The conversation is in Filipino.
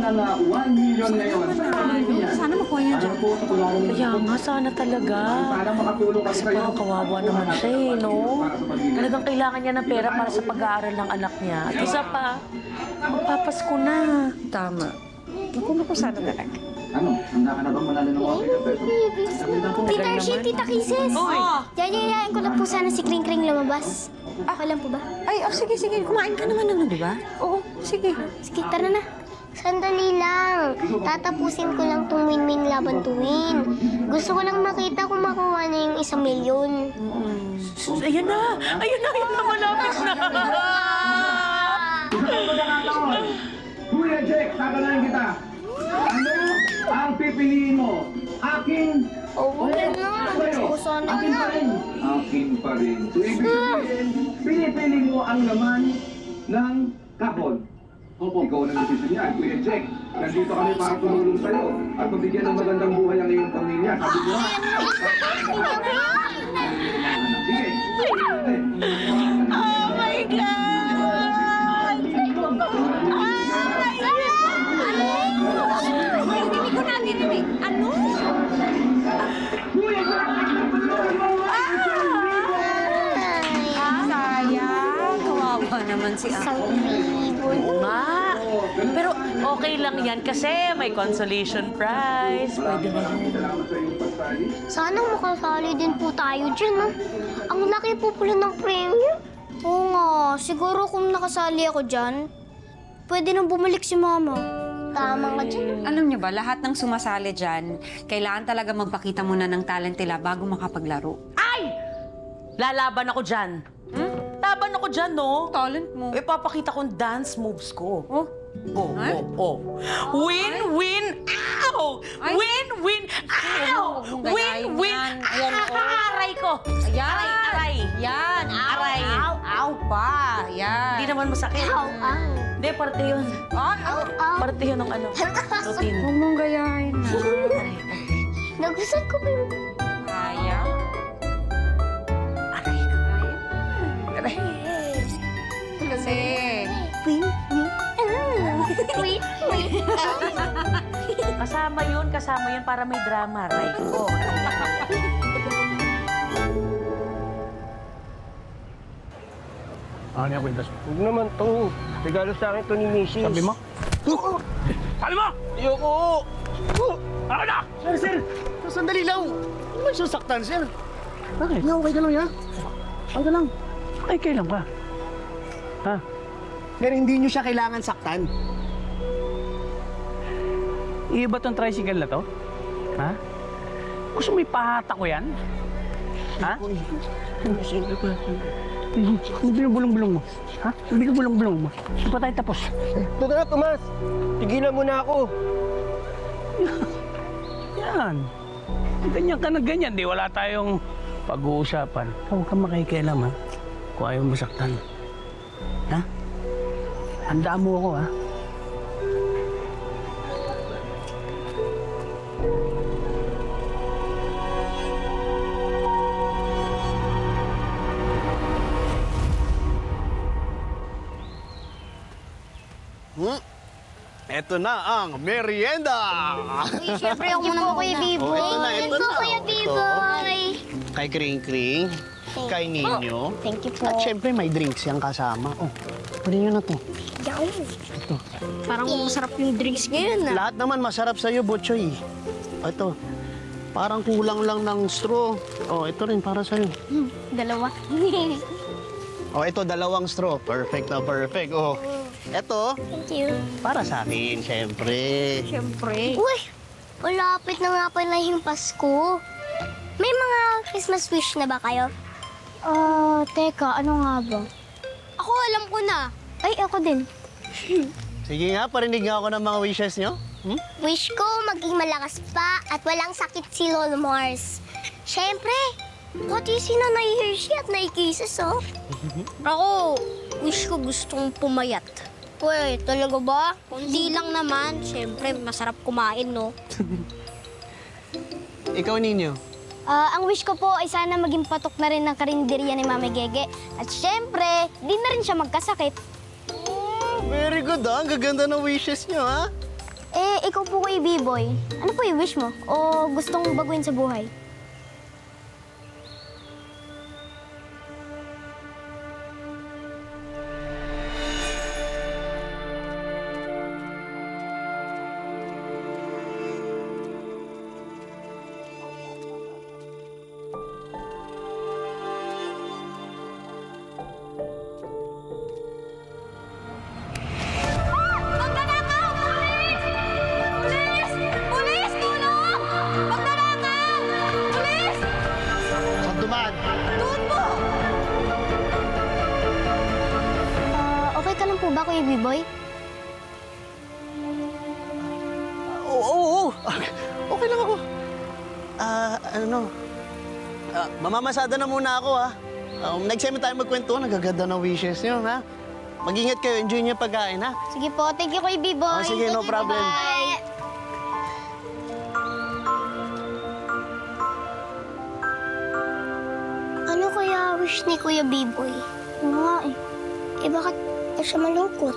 ng 1 million ngayon. Sana makuha niya dyan. Kaya nga, sana talaga. Para makatulong kasi Kasi kayo. parang kawawa naman siya eh, no? Talagang kailangan niya ng pera para sa pag-aaral ng anak niya. At isa pa, magpapasko na. Tama. Naku, sana talaga. Ano? Handa ka na bang manalo ng 1 million pesos? Tita Archie, Tita Kisses. Yayayain ko lang po sana si Kring Kring lumabas. Okay lang po ba? Ay, sige. Kumain ka naman di ba? Oo, sige. Sige, tara na. Sandali lang. Tatapusin ko lang tong win-win laban to win. Gusto ko lang makita kung makuha na yung 1 milyon. Ayan na! Malapit na! Kuya Jack, tatanayin kita. Ano ang pipiliin mo? Akin Oo, na. sa'yo? Sana Akin na. pa rin. Akin pa rin. So, ibig sabihin, pinipili mo ang laman ng kahon. Opo. Ikaw na decision yan, Kuya Jack. Nandito kami para tumulong sa'yo at mabigyan ng magandang buhay ang iyong pamilya. Sabi ko na. Sige. Oh my God! Hindi ko narinig. Ano? Kuya Jack! Sayang. Kawawa naman si Ako. Isang libo. Oo nga. Pero okay lang yan kasi may consolation prize. Pwede na yun. Salamat sa iyong pagsali. Sana makasali din po tayo dyan, no? Ang laki po pala ng premyo. Oo nga, siguro kung nakasali ako dyan, pwede nang bumalik si Mama. Tama nga dyan. Alam niyo ba, lahat ng sumasali dyan, kailangan talaga magpakita muna ng talent nila bago makapaglaro. Ay! Lalaban ako dyan. Laban ako dyan, no? Talent mo. Ipapakita kong dance moves ko. Oh, Ay? Win, ow! Ay. Win, ow! Huwag mong gayahin Win, yan. Ayan, oh. aray ko! Ayan. Aray! Yan. Aray. Aw pa. Yan. Hindi naman masakit. Ow, ow. Hindi, parte yun. Ay, Ow, ow. Parte yun ng routine. Huwag mong gayahin na. Aray. Nagustuhan ko ba yung... Sayang. Aray. Aray. Kasi, Win, win. Win, win. Kasama yun para may drama. Aray ko. Ano yung kwintas? Huwag naman to. Regalo sa akin to ni Mrs. Sabi mo? Sabi mo! Ayoko! Ano na? Sir! Sandali lang! Ano man sasaktan, sir? Bakit? Yeah, okay ka lang, ya? Okay ka lang. Ay, kailan ba? Ha? Pero hindi nyo siya kailangan saktan. Iba tong tricycle na to? Ha? Gusto mo ipahata ko yan? Ha? Hindi binubulong-bulong mo. Ha? Hindi ka bulong-bulong mo. Hindi pa tayo tapos. Ito na, Tomas! Tigilan mo na ako. Yan. Ganyan ka na ganyan. Di wala tayong pag-uusapan. Huwag kang makikialam, ha? Kung ayaw masaktan. Ha? Handaan mo ako, ha? Ito na ang merienda! Uy, syempre ako muna mo, Kuya Biboy. Oh, ito na, ito na. Kuya Biboy. Kay Kring Kring, kay Ninyo. Thank you po. At syempre may drinks yung kasama. Oh, pwede nyo na to. Yaw. Parang masarap yung drinks ngayon, ah. Lahat naman masarap sa'yo, Butchoy. Ito, parang kulang lang ng straw. Oh, ito rin para sa'yo. Dalawa. Oh, ito, 2 straw. Perfect na perfect. Oh, ito, Thank you. para sa akin, syempre. Siyempre. Uy, malapit na nga pala yung Pasko. May mga Christmas wish na ba kayo? Teka, ano nga ba? Ako, alam ko na. Ay, ako din. Sige nga, parinig nga ako ng mga wishes nyo. Wish ko maging malakas pa at walang sakit si Lolo Mars. Siyempre, pati si Nanay Hershey at Nay Kisses, oh. Ako, wish ko gustong pumayat. Uy, talaga ba? Hindi lang naman. Siyempre, masarap kumain, no? Ikaw, Ninyo. Ang wish ko po ay sana maging patok na rin ng karinderya ni Mami Gege. At syempre, di na rin siya magkasakit. Very good, ah. Ang gaganda ng wishes nyo, ha? ikaw po kay B-Boy, ano po yung wish mo? O gustong baguhin sa buhay? Magnanakaw! Pulis! Pulis! Pulis! Tulong! Magnanakaw! Pulis! Saan dumaan? Doon po! Okay ka lang po ba, Kuya B-Boy? Oo. Okay lang ako. Mamamasada na muna ako, ha? Next time tayo magkwento, nagaganda ng wishes niyo, ha? Mag-ingat kayo, enjoy niyo yung pagkain, ha? Sige po, thank you, Kuya B-Boy. Sige, no Thank you, problem. bye. Ano kaya wish ni Kuya B-Boy? Oo nga eh. Eh bakit pa siya malungkot?